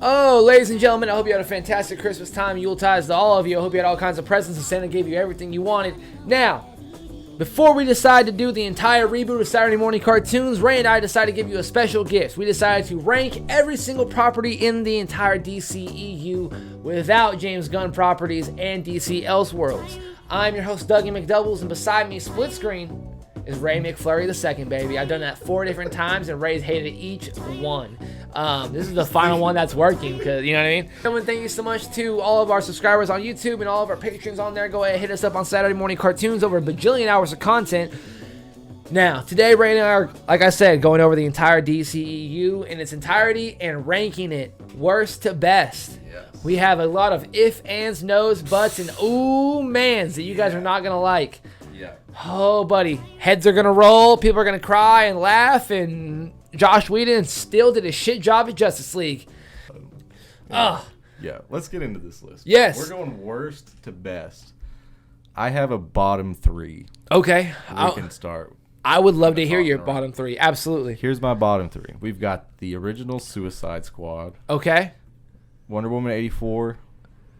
Oh, ladies and gentlemen, I hope you had a fantastic Christmas time. Yuletides to all of you. I hope you had all kinds of presents and Santa gave you everything you wanted. Now, before we decide to do the entire reboot of Saturday Morning Cartoons, Ray and I decided to give you a special gift. We decided to rank every single property in the entire DCEU without James Gunn properties and DC Elseworlds. I'm your host, Dougie McDoubles, and beside me, split screen, is Ray McFlurry II, baby. I've done that 4 different times, and Ray's hated each one. This is the final one that's working, because, you know what I mean? Everyone, thank you so much to all of our subscribers on YouTube and all of our patrons on there. Go ahead, hit us up on Saturday Morning Cartoons, over a bajillion hours of content. Now, today, Ray and I are, like I said, going over the entire DCEU in its entirety and ranking it worst to best. Yes. We have a lot of if, ands, no's, buts, and ooh, mans that you guys are not going to like. Yeah. Oh, buddy. Heads are going to roll. People are going to cry and laugh. And Josh Whedon still did a shit job at Justice League. Yeah, let's get into this list. Yes. We're going worst to best. I have a bottom 3. Okay. We can start. I would love to hear your bottom 3. Absolutely. Here's my bottom 3. We've got the original Suicide Squad. Okay. Wonder Woman 84.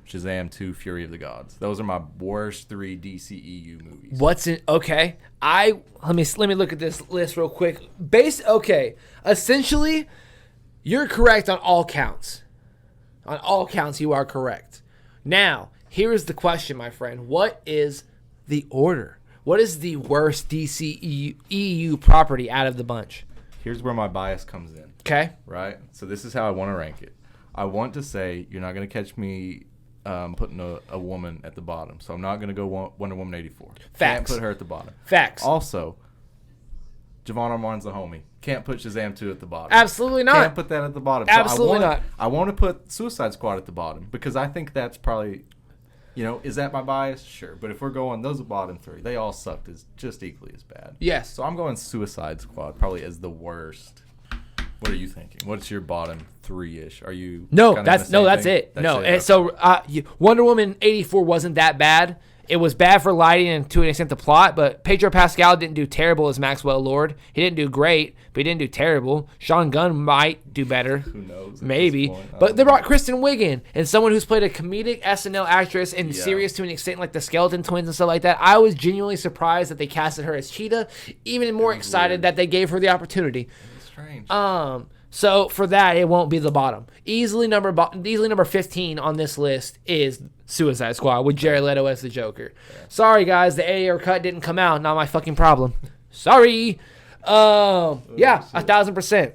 Shazam 2, Fury of the Gods. Those are my worst 3 DCEU movies. What's in? Okay, let me look at this list real quick. Essentially, you're correct on all counts. On all counts, you are correct. Now, here is the question, my friend. What is the order? What is the worst DCEU property out of the bunch? Here's where my bias comes in. Okay. Right? So this is how I want to rank it. I want to say you're not going to catch me putting a woman at the bottom. So I'm not going to go Wonder Woman 84. Facts. Can't put her at the bottom. Facts. Also, Javon Armand's the homie. Can't put Shazam 2 at the bottom. Absolutely not. Can't put that at the bottom. Absolutely not. I want to put Suicide Squad at the bottom because I think that's probably, is that my bias? Sure. But if we're going those bottom 3, they all sucked as just equally as bad. Yes. So I'm going Suicide Squad probably as the worst. What are you thinking? What's your bottom 3-ish? Are you that's it. So Wonder Woman 84 wasn't that bad. It was bad for lighting and to an extent the plot, but Pedro Pascal didn't do terrible as Maxwell Lord. He didn't do great, but he didn't do terrible. Sean Gunn might do better. Who knows? Maybe. But they brought Kristen Wiig and someone who's played a comedic SNL actress and serious to an extent, like the Skeleton Twins and stuff like that. I was genuinely surprised that they casted her as Cheetah, even more excited that they gave her the opportunity. Strange. So for that, it won't be the bottom. Easily number 15 on this list is Suicide Squad with Jared Leto as the Joker. Yeah. Sorry guys, the A cut didn't come out. Not my fucking problem. Sorry. 1,000%.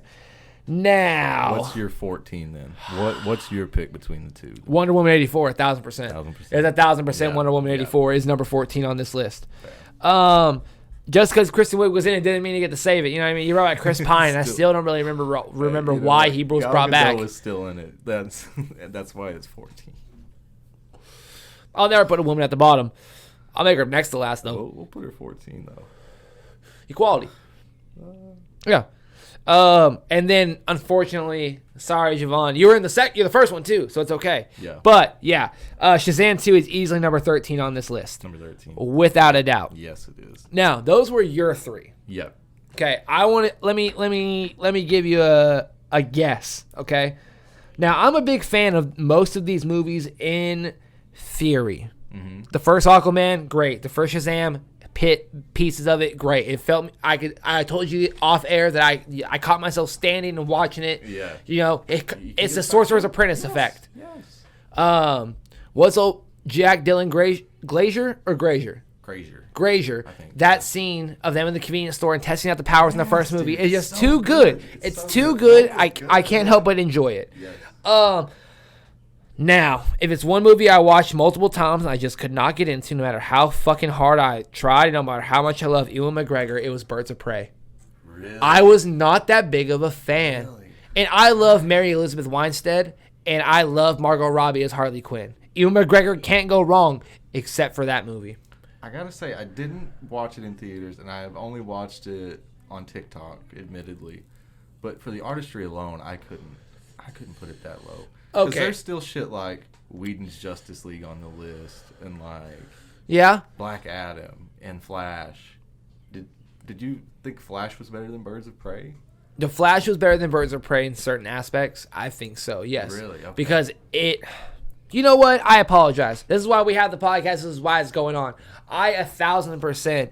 Now, what's your 14 then? What's your pick between the two? Wonder Woman 84, 1,000%. It's 1,000%. Wonder Woman 84 is number 14 on this list. Fair. Just because Kristen Wiig was in it didn't mean to get to save it. You know what I mean? You brought back Chris Pine. I still don't really remember why he was brought back. Was still in it. That's why it's 14. I'll never put a woman at the bottom. I'll make her next to last though. We'll put her 14 though. Equality. Yeah. And then unfortunately, sorry Javon, you're the first one too, so it's okay. Yeah. But yeah, Shazam 2 is easily number 13 on this list. Number 13. Without a doubt. Yes, it is. Now, those were your 3. Yep. Okay, I want to let me give you a guess, okay? Now, I'm a big fan of most of these movies in theory. Mm-hmm. The first Aquaman, great. The first Shazam, pieces of it, great. It felt I told you off air that I caught myself standing and watching it. Yeah. It's the Sorcerer's Apprentice effect. Yes. What's old Jack Dylan Grazer? Grazer. That scene of them in the convenience store and testing out the powers in the first movie is just so too good. It's too good. I can't help but enjoy it. Yes. Now, if it's one movie I watched multiple times and I just could not get into, no matter how fucking hard I tried, no matter how much I love Ewan McGregor, it was Birds of Prey. Really? I was not that big of a fan. Really? And I love Mary Elizabeth Winstead, and I love Margot Robbie as Harley Quinn. Ewan McGregor can't go wrong except for that movie. I gotta say, I didn't watch it in theaters, and I have only watched it on TikTok, admittedly. But for the artistry alone, I couldn't put it that low. Because there's still shit like Whedon's Justice League on the list, and Black Adam and Flash. Did you think Flash was better than Birds of Prey? The Flash was better than Birds of Prey in certain aspects. I think so, yes. Really? Okay. Because it... You know what? I apologize. This is why we have the podcast. This is why it's going on. I 1,000%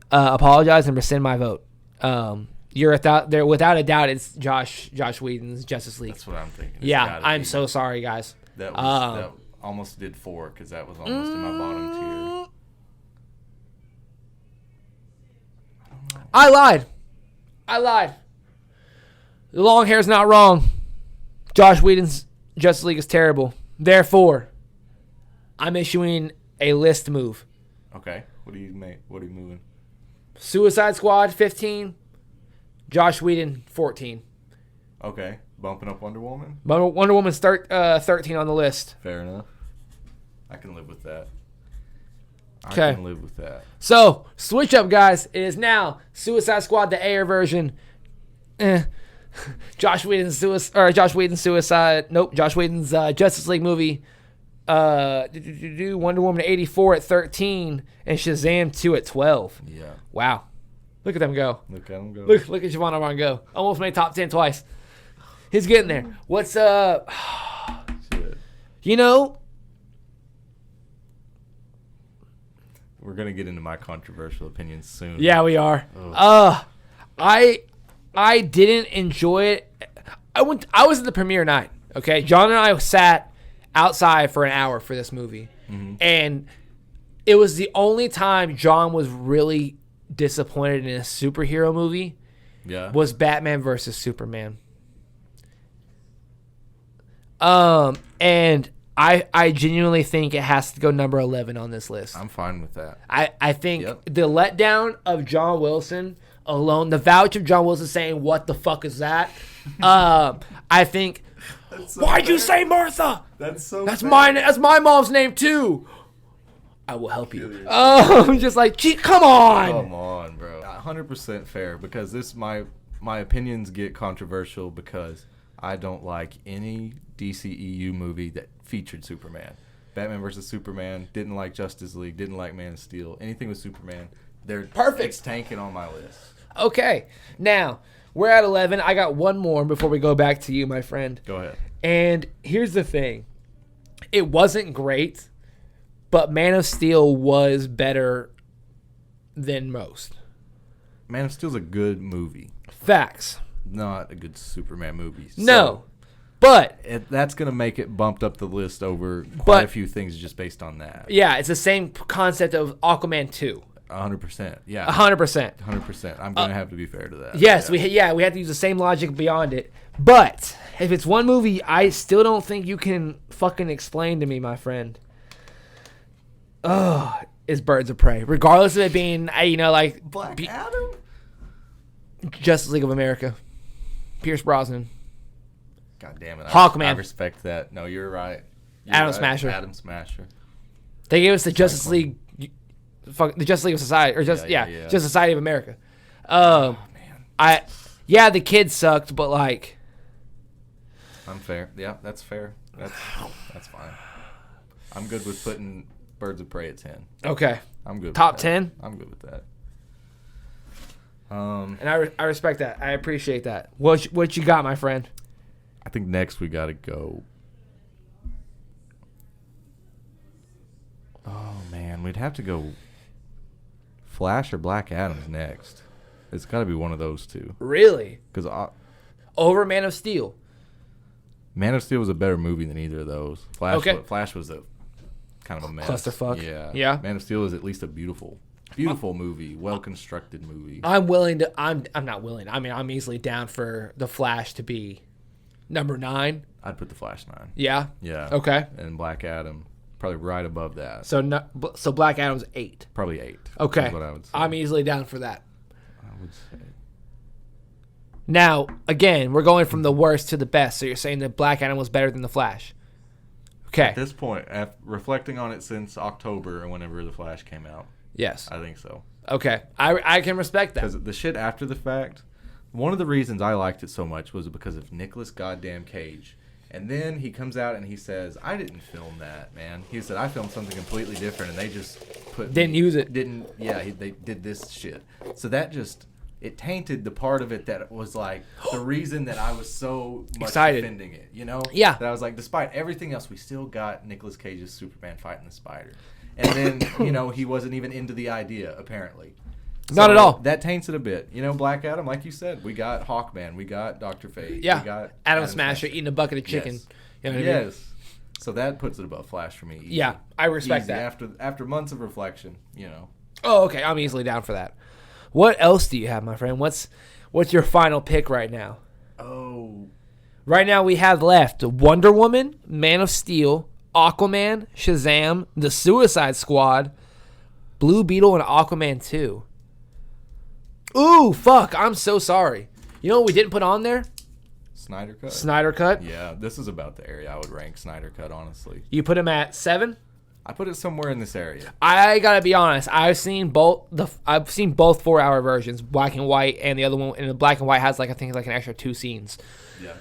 apologize and rescind my vote. Without a doubt, it's Josh Whedon's Justice League. That's what I'm thinking. Yeah, I'm so sorry, guys. That almost did 4 because that was almost in my bottom tier. I lied. The long hair's not wrong. Josh Whedon's Justice League is terrible. Therefore, I'm issuing a list move. Okay. What are you moving? Suicide Squad 15. Josh Whedon 14. Okay. Bumping up Wonder Woman? Wonder Woman's 13 on the list. Fair enough. I can live with that. Okay. I can live with that. So, switch up, guys. It is now Suicide Squad, the Ayer version. Josh Whedon's Justice League movie. Wonder Woman 84 at 13 and Shazam 2 at 12. Yeah. Wow. Look at them go. Look at them go. Look at Javon Armand go. Almost made top 10 twice. He's getting there. What's up? Shit. You know, we're gonna get into my controversial opinions soon. yeah, we are. I didn't enjoy it. I was at the premiere night. Okay, John and I sat outside for an hour for this movie, and it was the only time John was really disappointed in a superhero movie. Yeah. Was Batman versus Superman. And I genuinely think it has to go number 11 on this list. I'm fine with that. I think the letdown of John Wilson alone, the vouch of John Wilson saying, "What the fuck is that?" I think, So why'd you say Martha? That's so That's my mom's name too. I will help you. I'm just like, gee, come on. Come on, bro. 100% fair because my opinions get controversial because I don't like any DCEU movie that featured Superman. Batman vs. Superman, didn't like Justice League, didn't like Man of Steel. Anything with Superman, they're perfect. It's tanking on my list. Okay, now we're at 11. I got one more before we go back to you, my friend. Go ahead. And here's the thing. It wasn't great, but Man of Steel was better than most. Man of Steel's a good movie. Facts. Not a good Superman movie. No. But that's going to make it bumped up the list over quite a few things just based on that. Yeah, it's the same concept of Aquaman 2. 100%. Yeah. 100%. 100%. I'm going to have to be fair to that. Yes, we have to use the same logic beyond it. But if it's one movie I still don't think you can fucking explain to me, my friend, is Birds of Prey. Regardless of it being, like... Black Adam? Justice League of America. Pierce Brosnan. God damn it. Hawkman. I respect that. No, you're right. Adam Smasher. Adam Smasher. They gave us the Justice League... the Justice League of Society. Or Justice Society of America. Man. The kids sucked, but like... Unfair. Yeah, that's fair. That's fine. I'm good with putting Birds of Prey at 10. Okay. I'm good with Top that. 10? I'm good with that. And I respect that. I appreciate that. What you got, my friend? I think next we got to go. Oh, man. We'd have to go Flash or Black Adam's next. It's got to be one of those two. Really? Because over Man of Steel. Man of Steel was a better movie than either of those. Flash was a kind of a mess. Clusterfuck. Yeah. Man of Steel is at least a beautiful movie, well-constructed movie. I'm not willing. I mean, I'm easily down for the Flash to be number 9. I'd put the Flash 9. Yeah? Yeah. Okay. And Black Adam probably right above that. So Black Adam's 8. Probably 8. Okay. Is what I would say. I'm easily down for that. I would say. Now, again, we're going from the worst to the best. So you're saying that Black Adam was better than the Flash. Okay. At this point, reflecting on it since October or whenever the Flash came out. Yes. I think so. Okay. I can respect that. Because the shit after the fact, one of the reasons I liked it so much was because of Nicolas goddamn Cage. And then he comes out and he says, I didn't film that, man. He said, I filmed something completely different, and they just Didn't use it. They did this shit. So that just it tainted the part of it that was like the reason that I was so much excited defending it, you know? Yeah. That I was like, despite everything else, we still got Nicolas Cage's Superman fighting the spider. And then, you know, he wasn't even into the idea, apparently. Not at all. That taints it a bit. You know, Black Adam, like you said, we got Hawkman, we got Dr. Fate. Yeah. We got Adam Smasher eating a bucket of chicken. Yes. You know what I mean? Yes. So that puts it above Flash for me. Easy. Yeah, I respect Easy. that. After months of reflection, you know. Oh, okay. I'm easily down for that. What else do you have, my friend? What's your final pick right now? Oh. Right now we have left Wonder Woman, Man of Steel, Aquaman, Shazam, The Suicide Squad, Blue Beetle, and Aquaman 2. Ooh, fuck. I'm so sorry. You know what we didn't put on there? Snyder Cut. Snyder Cut. Yeah, this is about the area I would rank Snyder Cut, honestly. You put him at 7? I put it somewhere in this area. I gotta be honest. I've seen both 4-hour versions, black and white, and the other one in the black and white has I think an extra 2 scenes. Yeah.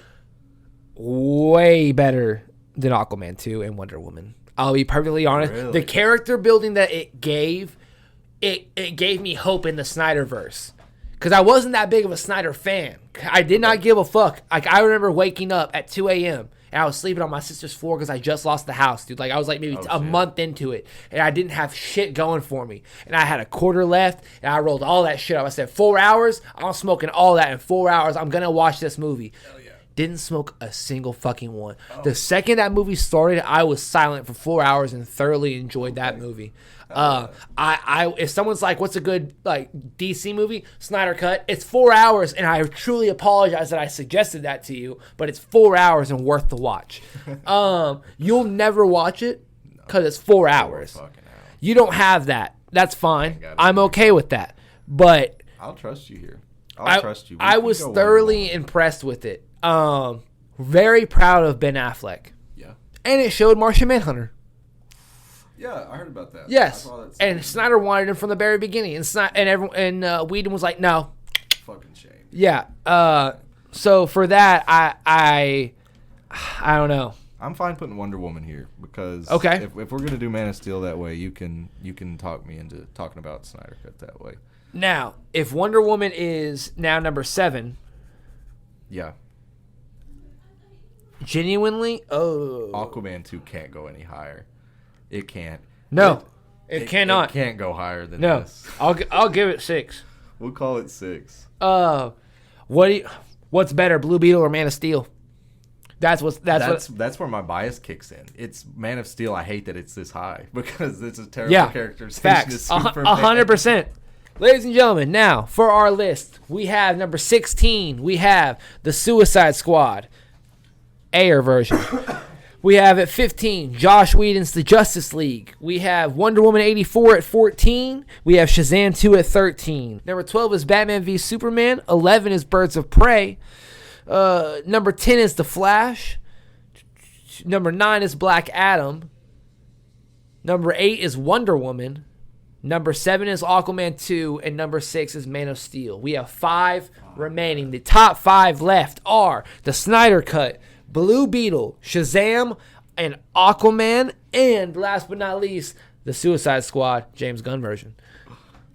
Way better than Aquaman 2 and Wonder Woman. I'll be perfectly honest. Really? The character building that it gave me hope in the Snyderverse. Because I wasn't that big of a Snyder fan. I did not give a fuck. Like, I remember waking up at 2 a.m. and I was sleeping on my sister's floor because I just lost the house, dude. Like, I was like maybe a month into it. And I didn't have shit going for me. And I had a quarter left and I rolled all that shit up. I said, 4 hours? I'm smoking all that in 4 hours. I'm going to watch this movie. Hell yeah. Didn't smoke a single fucking one. Oh. The second that movie started, I was silent for 4 hours and thoroughly enjoyed that movie. If someone's like, what's a good DC movie? Snyder Cut. It's 4 hours, and I truly apologize that I suggested that to you, but it's 4 hours and worth the watch. You'll never watch it because it's 4 hours. You don't have that. That's fine. I'm okay with that. But I'll trust you here. I'll trust you. I was thoroughly impressed with it. Very proud of Ben Affleck. Yeah. And it showed Martian Manhunter. Yeah, I heard about that. Yes, and Snyder wanted him from the very beginning, and Whedon was like, "No." Fucking shame. Yeah. So for that, I don't know. I'm fine putting Wonder Woman here because if we're gonna do Man of Steel that way, you can talk me into talking about Snyder Cut that way. Now, if Wonder Woman is now number 7, yeah. Genuinely, Aquaman 2 can't go any higher. It can't. No, it cannot. It can't go higher than this. I'll give it 6. We'll call it 6. What's better, Blue Beetle or Man of Steel? That's where my bias kicks in. It's Man of Steel. I hate that it's this high because it's a terrible characterization. Facts. 100%. Ladies and gentlemen, now for our list, we have number 16. We have the Suicide Squad, Ayer version. We have at 15, Josh Whedon's The Justice League. We have Wonder Woman 84 at 14. We have Shazam 2 at 13. Number 12 is Batman v Superman. 11 is Birds of Prey. Number 10 is The Flash. Number 9 is Black Adam. Number 8 is Wonder Woman. Number 7 is Aquaman 2. And number 6 is Man of Steel. We have 5 remaining. The top 5 left are the Snyder Cut, Blue Beetle, Shazam, and Aquaman, and last but not least, the Suicide Squad, James Gunn version.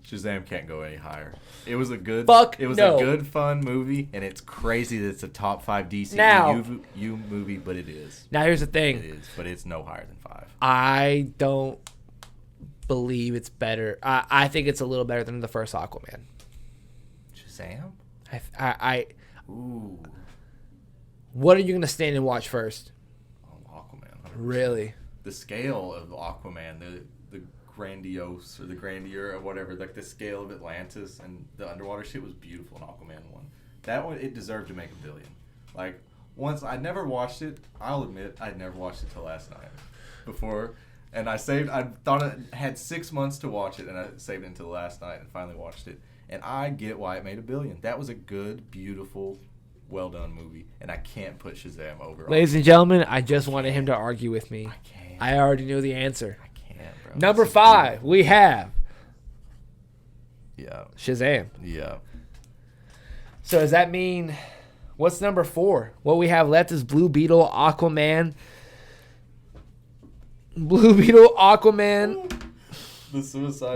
Shazam can't go any higher. It was a good, a good, fun movie, and it's crazy that it's a top 5 DCEU movie, but it is. Now here's the thing. It is, but it's no higher than 5. I don't believe it's better. I think it's a little better than the first Aquaman. Shazam? Ooh. What are you going to stand and watch first? Aquaman. 100%. Really? The scale of Aquaman, the grandiose or the grandeur or whatever, like the scale of Atlantis and the underwater shit was beautiful in Aquaman 1. That one, it deserved to make $1 billion. Like, once, I never watched it. I'll admit, I'd never watched it till last night before. And I thought it had 6 months to watch it, and I saved it until last night and finally watched it. And I get why it made $1 billion. That was a good, beautiful, well-done movie, and I can't put Shazam over. Ladies and gentlemen, I just wanted him to argue with me. I can't. I already knew the answer. I can't, bro. Number 5, we have Shazam. Yeah. So does that mean, what's number 4? What we have left is Blue Beetle, Aquaman. The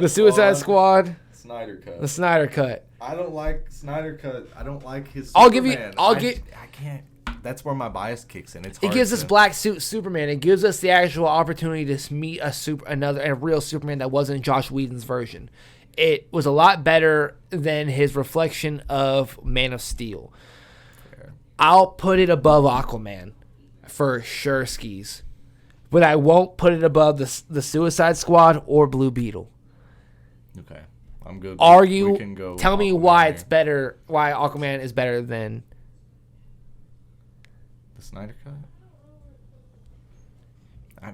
Suicide Squad. Snyder Cut. The Snyder Cut. I don't like Snyder Cut. I don't like his Superman. I can't. That's where my bias kicks in. It gives us black suit Superman. It gives us the actual opportunity to meet a real Superman that wasn't Josh Whedon's version. It was a lot better than his reflection of Man of Steel. Fair. I'll put it above Aquaman for sure skis. But I won't put it above the Suicide Squad or Blue Beetle. Okay. I'm good. Tell me why it's better, why Aquaman is better than the Snyder Cut?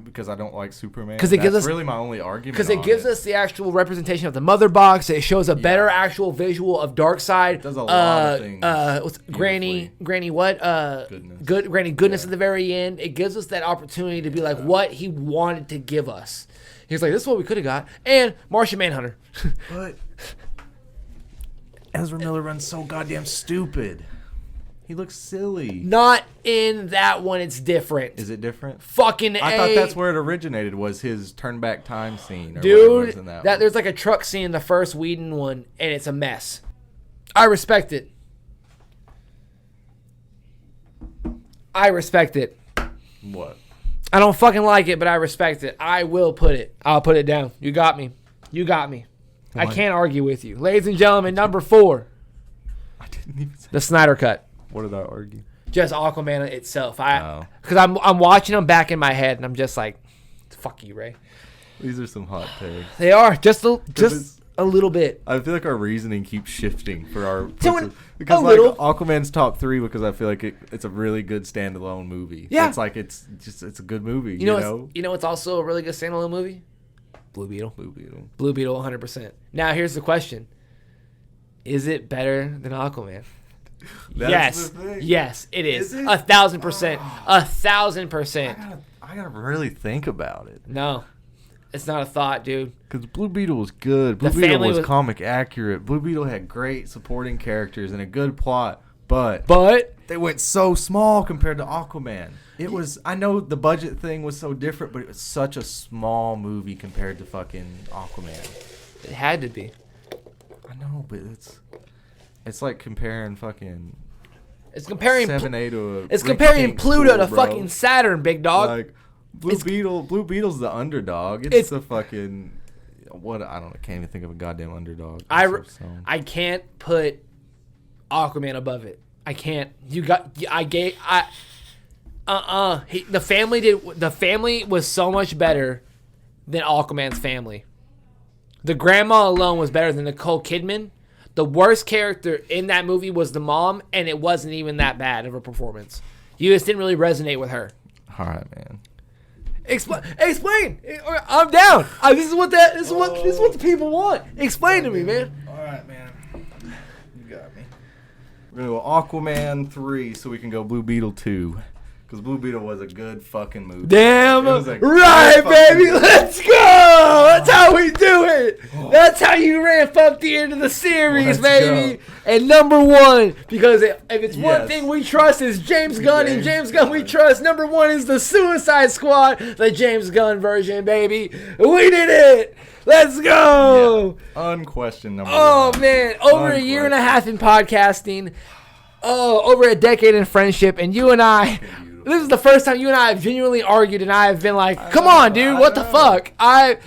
Because I don't like Superman. Because it gives us really my only argument. Because it gives us the actual representation of the mother box. It shows a better actual visual of Darkseid. It does a lot of things. What's Granny what? Goodness. Granny Goodness at the very end. It gives us that opportunity to be like what he wanted to give us. He's like, this is what we could have got. And Martian Manhunter. But Ezra Miller runs so goddamn stupid. He looks silly. Not in that one. It's different. Is it different? Fucking I thought that's where it originated, was his turn back time scene. Or dude, in that there's like a truck scene in the first Whedon one, and it's a mess. I respect it. What? I don't fucking like it, but I respect it. I'll put it down. You got me. I can't argue with you. Ladies and gentlemen, number 4. I didn't even say the Snyder Cut. What did I argue? Just Aquaman itself. Because I'm watching them back in my head, and I'm just like, fuck you, Ray. These are some hot takes. They are. Just a little bit. I feel like our reasoning keeps shifting for our... Because like Aquaman's top 3 because I feel like it's a really good standalone movie. Yeah. It's like it's a good movie, you know? It's also a really good standalone movie? Blue Beetle, 100%. Now, here's the question. Is it better than Aquaman? Yes. Yes, it is. 1,000%. 1,000%. I gotta really think about it. No. It's not a thought, dude. Because Blue Beetle was good. Blue Beetle was comic accurate. Blue Beetle had great supporting characters and a good plot. But they went so small compared to Aquaman. It was, I know the budget thing was so different, but it was such a small movie compared to fucking Aquaman. It had to be. I know, but it's like comparing fucking... It's comparing 7A to a... It's comparing Pluto to fucking Saturn, big dog. Like, Blue Beetle's the underdog. It's the fucking... What? I can't even think of a goddamn underdog. I can't put Aquaman above it. I can't. The family was so much better than Aquaman's family. The grandma alone was better than Nicole Kidman. The worst character in that movie was the mom, and it wasn't even that bad of a performance. You just didn't really resonate with her. All right, man. Explain. I'm down. This is what the people want. Explain to me, man. All right, man. You got me. We're gonna go Aquaman 3, so we can go Blue Beetle 2. Because Blue Beetle was a good fucking movie. Damn right, baby. Let's go. That's how we do it. That's how you ramp up the end of the series, baby. Go. And number 1, because if it's one thing we trust is James Gunn, and James Gunn we trust. Number 1 is the Suicide Squad, the James Gunn version, baby. We did it. Let's go. Yeah. Unquestioned number 1. Oh, man. Over a year and a half in podcasting. Oh, over a decade in friendship. And you and I... This is the first time you and I have genuinely argued, and I have been like, come on, dude, what the fuck? I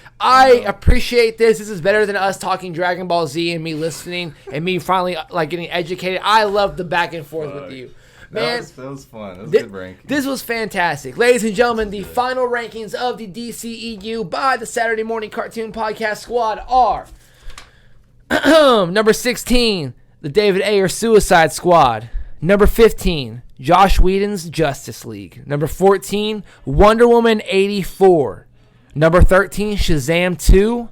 appreciate this. This is better than us talking Dragon Ball Z and me listening and me finally like getting educated. I love the back and forth with you. Man, that was fun. That was good ranking. This was fantastic. Ladies and gentlemen, the final rankings of the DCEU by the Saturday Morning Cartoon Podcast Squad are number 16, the David Ayer Suicide Squad. Number 15, Josh Whedon's Justice League. Number 14, Wonder Woman 84. Number 13, Shazam 2.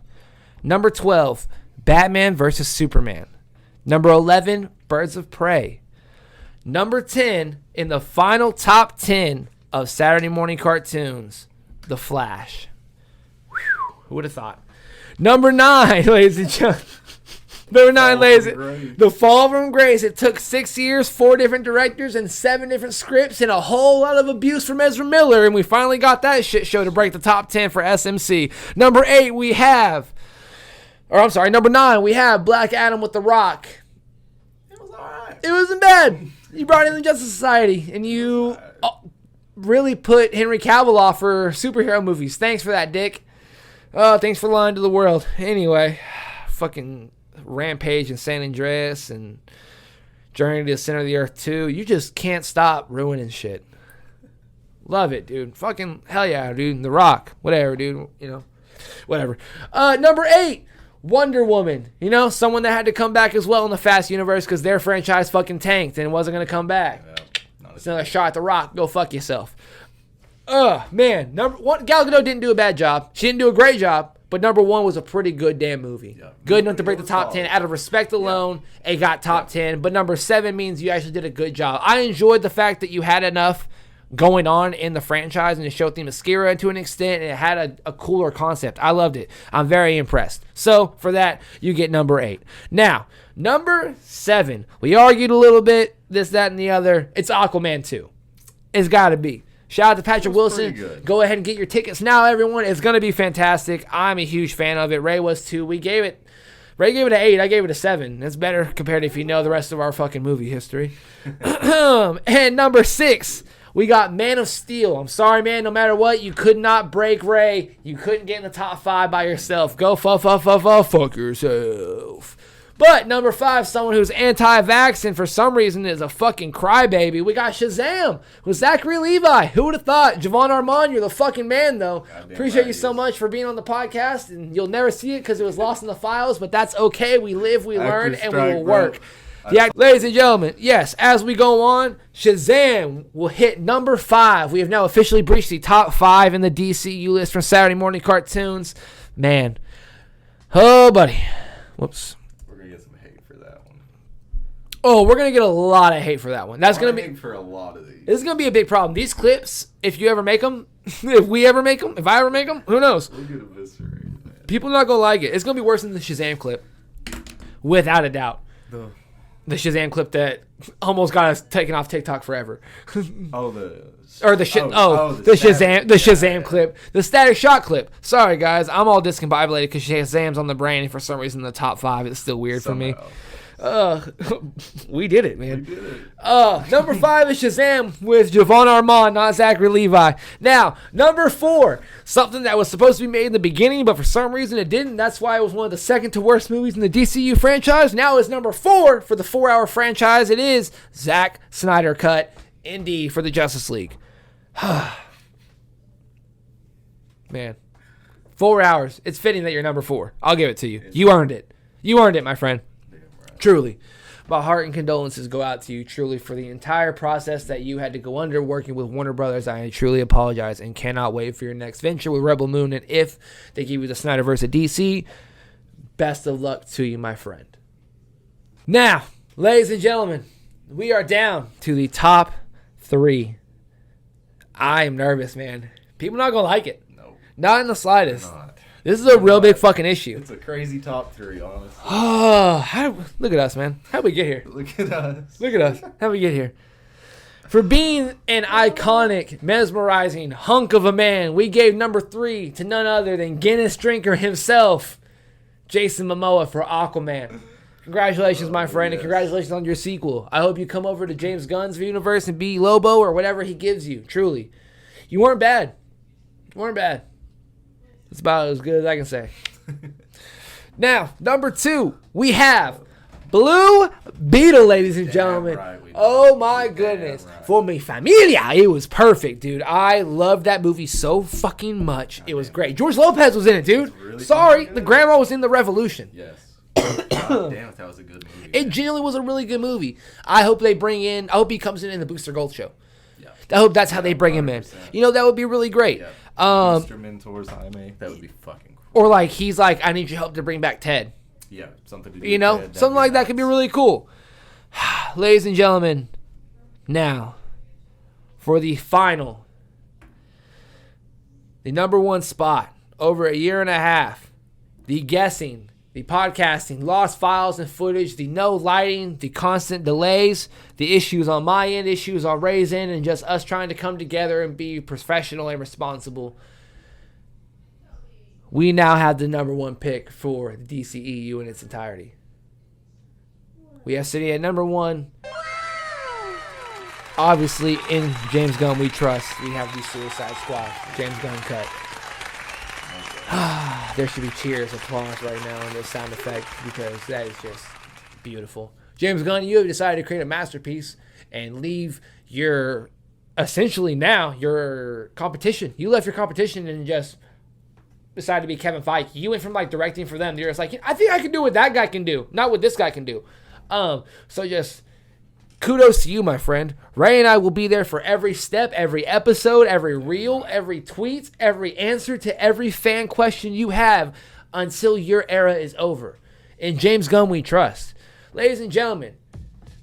Number 12, Batman vs. Superman. Number 11, Birds of Prey. Number 10, in the final top 10 of Saturday morning cartoons, The Flash. Whew, who would have thought? Number 9, ladies and gentlemen. Number 9, ladies. The Fall from Grace. It took 6 years, 4 different directors, and 7 different scripts, and a whole lot of abuse from Ezra Miller, and we finally got that shit show to break the top 10 for SMC. Number 8, we have Or I'm sorry, number 9, we have Black Adam with The Rock. It was alright. It wasn't bad. You brought in the Justice Society, and you really put Henry Cavill off for superhero movies. Thanks for that, Dick. Thanks for lying to the world. Anyway, fucking Rampage and San Andreas and Journey to the Center of the Earth 2. You just can't stop ruining shit. Love it, dude. Fucking hell yeah, dude. The Rock. Whatever, dude. You know, whatever. Number 8. Wonder Woman, you know, someone that had to come back as well in the Fast universe because their franchise fucking tanked and wasn't going to come back. Yeah, it's another shot at The Rock. Go fuck yourself. Man. Number 1, Gal Gadot didn't do a bad job. She didn't do a great job, but number 1 was a pretty good damn movie. Yeah. Good enough to break the top 10. Out of respect alone, it got top 10. But number 7 means you actually did a good job. I enjoyed the fact that you had enough going on in the franchise and to show Themyscira to an extent, and it had a cooler concept. I loved it. I'm very impressed. So for that, you get number 8. Now, number 7. We argued a little bit, this, that, and the other. It's Aquaman 2. It's got to be. Shout out to Patrick Wilson. Go ahead and get your tickets now, everyone. It's going to be fantastic. I'm a huge fan of it. Ray was too. Ray gave it an 8. I gave it a 7. That's better compared if you know the rest of our fucking movie history. And number 6. We got Man of Steel. I'm sorry, man. No matter what, you could not break Ray. You couldn't get in the top 5 by yourself. Go fuck yourself. But number 5, someone who's anti-vax and for some reason is a fucking crybaby. We got Shazam with Zachary Levi. Who would have thought? Javon Armand, you're the fucking man, though. Appreciate you so much for being on the podcast. And you'll never see it because it was lost in the files. But that's okay. We live, we learn, and we will work. Yeah, ladies and gentlemen, yes, as we go on, Shazam will hit number 5. We have now officially breached the top 5 in the DCEU list from Saturday morning cartoons. Man. Oh, buddy. Whoops. We're going to get some hate for that one. Oh, we're going to get a lot of hate for that one. That's going to be for a lot of these. This is going to be a big problem. These clips, if you ever make them, if we ever make them, if I ever make them, who knows? We'll get eviscerated, man. People are not going to like it. It's going to be worse than the Shazam clip. Without a doubt. The Shazam clip that almost got us taken off TikTok forever. The Shazam clip, the Static Shock clip. Sorry guys, I'm all discombobulated because Shazam's on the brain, and for some reason the top 5 is still weird for me. We did it, man. We did it. Number 5 is Shazam with Javon Armand, not Zachary Levi. Now, number 4, something that was supposed to be made in the beginning, but for some reason it didn't. That's why it was one of the second to worst movies in the DCU franchise. Now it's number 4 for the 4-hour franchise. It is Zack Snyder cut, Indy for the Justice League. Man, 4 hours. It's fitting that you're number 4. I'll give it to you. You earned it. You earned it, my friend. Truly. My heart and condolences go out to you, truly, for the entire process that you had to go under working with Warner Brothers. I truly apologize and cannot wait for your next venture with Rebel Moon. And if they give you the Snyderverse at DC, best of luck to you, my friend. Now, ladies and gentlemen, we are down to the top 3. I am nervous, man. People not going to like it. No. Not in the slightest. This is a real big fucking issue. It's a crazy top 3, honestly. Oh, look at us, man. How'd we get here? Look at us. Look at us. How'd we get here? For being an iconic, mesmerizing hunk of a man, we gave number 3 to none other than Guinness drinker himself, Jason Momoa, for Aquaman. Congratulations, my friend, and congratulations on your sequel. I hope you come over to James Gunn's universe and be Lobo or whatever he gives you, truly. You weren't bad. You weren't bad. That's about as good as I can say. Now, number 2, we have Blue Beetle, ladies and gentlemen. Right, oh my goodness. Right. For mi familia, it was perfect, dude. I loved that movie so fucking much. It was great. George Lopez was in it, dude. Really sorry, the grandma was in The Revolution. Yes. God damn it, that was a good movie. It genuinely was a really good movie. I hope he comes in the Booster Gold show. Yeah. I hope that's how they bring 100%. Him in. You know, that would be really great. Yeah. Mr. Mentor's Jaime, that would be fucking cool. Or like he's like, I need your help to bring back Ted. Yeah, something to do. You know, something like that could be really cool. Ladies and gentlemen, now for the final, the number 1 spot over a year and a half, the guessing, the podcasting, lost files and footage, the no lighting, the constant delays, the issues on my end, issues on Ray's end, and just us trying to come together and be professional and responsible. we now have the number 1 pick for the DCEU in its entirety. We have sitting at number 1. Obviously, in James Gunn we trust. We have the Suicide Squad. James Gunn cut. There should be cheers, applause right now on this sound effect because that is just beautiful. James Gunn, you have decided to create a masterpiece and leave your, essentially now, your competition. You left your competition and just decided to be Kevin Feige. You went from like directing for them. You're just like, I think I can do what that guy can do, not what this guy can do. So just kudos to you, my friend. Ray and I will be there for every step, every episode, every reel, every tweet, every answer to every fan question you have until your era is over. In James Gunn we trust. Ladies and gentlemen,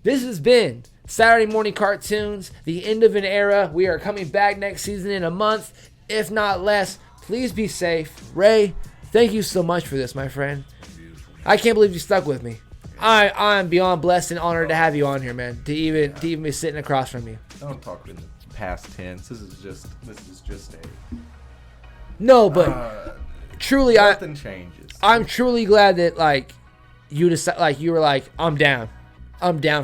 this has been Saturday Morning Cartoons, the end of an era. We are coming back next season in a month, if not less. Please be safe. Ray, thank you so much for this, my friend. I can't believe you stuck with me. I'm beyond blessed and honored to have you on here, man. To even be sitting across from you. Don't talk in the past tense. This is just a. No, but truly, nothing changes. I'm truly glad that like you were like, I'm down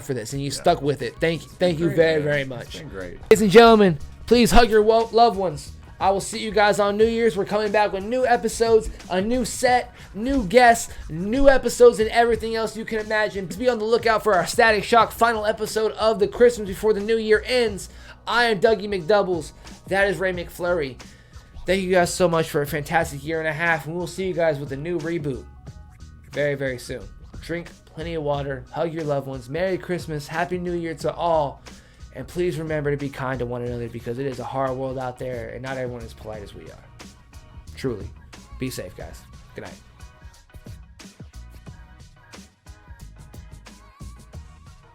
for this, and you stuck with it. Thank you very, very much. It's been great. Ladies and gentlemen, please hug your loved ones. I will see you guys on New Year's. We're coming back with new episodes, a new set, new guests, new episodes, and everything else you can imagine. Please be on the lookout for our Static Shock final episode of the Christmas before the new year ends. I am Dougie McDoubles. That is Ray McFlurry. Thank you guys so much for a fantastic year and a half, and we'll see you guys with a new reboot very, very soon. Drink plenty of water, hug your loved ones, Merry Christmas, Happy New Year to all. And please remember to be kind to one another because it is a hard world out there and not everyone is polite as we are. Truly. Be safe, guys. Good night.